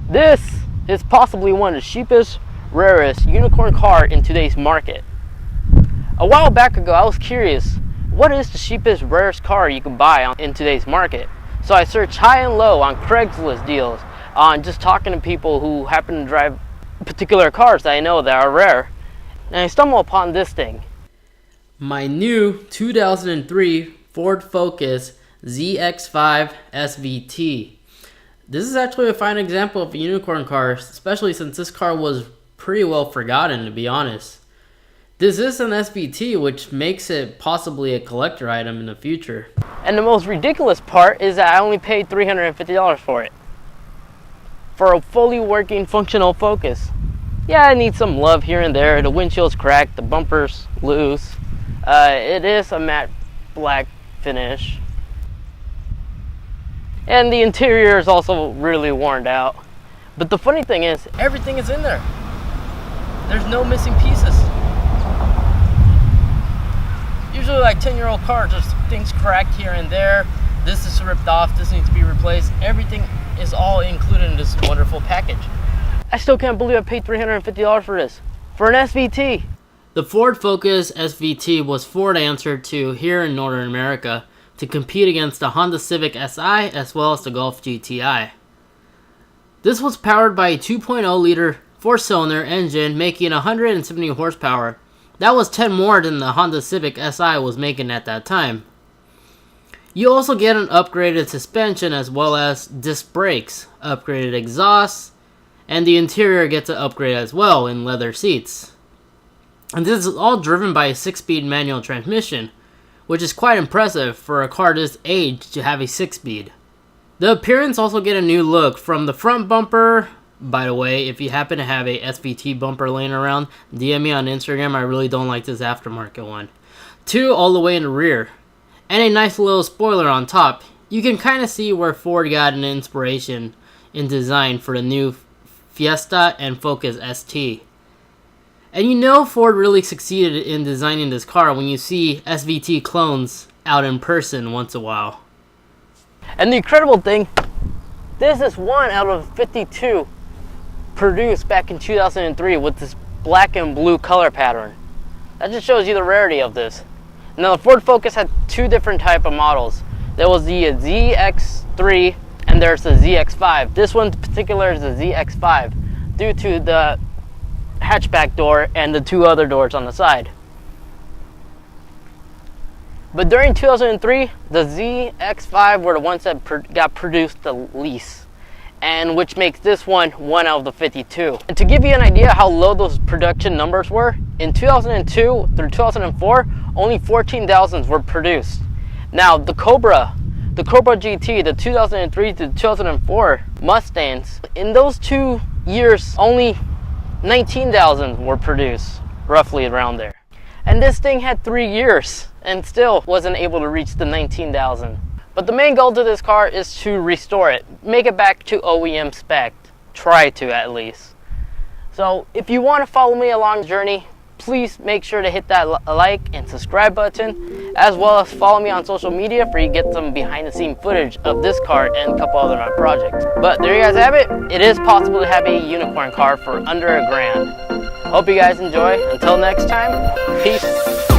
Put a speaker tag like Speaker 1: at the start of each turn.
Speaker 1: This is possibly one of the cheapest, rarest unicorn car in today's market. A while back ago, I was curious, what is the cheapest, rarest car you can buy in today's market? So I searched high and low on Craigslist deals, on just talking to people who happen to drive particular cars that I know that are rare, and I stumbled upon this thing. My new 2003 Ford Focus ZX5 SVT. This is actually a fine example of a unicorn car, especially since this car was pretty well forgotten, to be honest. This is an SVT, which makes it possibly a collector item in the future. And the most ridiculous part is that I only paid $350 for it. For a fully working, functional Focus. Yeah, it needs some love here and there. The windshield's cracked, the bumper's loose. It is a matte black finish. And the interior is also really worn out. But the funny thing is, everything is in there. There's no missing pieces. Usually like 10-year-old cars, there's things cracked here and there. This is ripped off, this needs to be replaced. Everything is all included in this wonderful package. I still can't believe I paid $350 for this. For an SVT. The Ford Focus SVT was Ford answered to here in Northern America to compete against the Honda Civic Si as well as the Golf GTI. This was powered by a 2.0 liter 4-cylinder engine making 170 horsepower. That was 10 more than the Honda Civic Si was making at that time. You also get an upgraded suspension as well as disc brakes, upgraded exhaust, and the interior gets an upgrade as well in leather seats. And this is all driven by a 6-speed manual transmission, which is quite impressive for a car this age to have a 6-speed. The appearance also get a new look from the front bumper. By the way, if you happen to have a SVT bumper laying around, DM me on Instagram, I really don't like this aftermarket one. To all the way in the rear. And a nice little spoiler on top. You can kind of see where Ford got an inspiration in design for the new Fiesta and Focus ST. And you know Ford really succeeded in designing this car when you see SVT clones out in person once in a while. And the incredible thing, this is one out of 52 produced back in 2003 with this black and blue color pattern. That just shows you the rarity of this. Now the Ford Focus had two different type of models. There was the ZX3 and there's the ZX5. This one in particular is the ZX5 due to the hatchback door and the two other doors on the side. But during 2003, the ZX5 were the ones that got produced the least, and which makes this one out of the 52. And to give you an idea how low those production numbers were, in 2002 through 2004, only 14,000 were produced. Now the Cobra GT, the 2003 to 2004 Mustangs, in those 2 years, only 19,000 were produced, roughly around there. And this thing had 3 years and still wasn't able to reach the 19,000. But the main goal to this car is to restore it, make it back to OEM spec, try to at least. So if you want to follow me along the journey, please make sure to hit that like and subscribe button, as well as follow me on social media for you to get some behind the scene footage of this car and a couple other of my projects. But there you guys have it. It is possible to have a unicorn car for under $1,000. Hope you guys enjoy. Until next time, peace.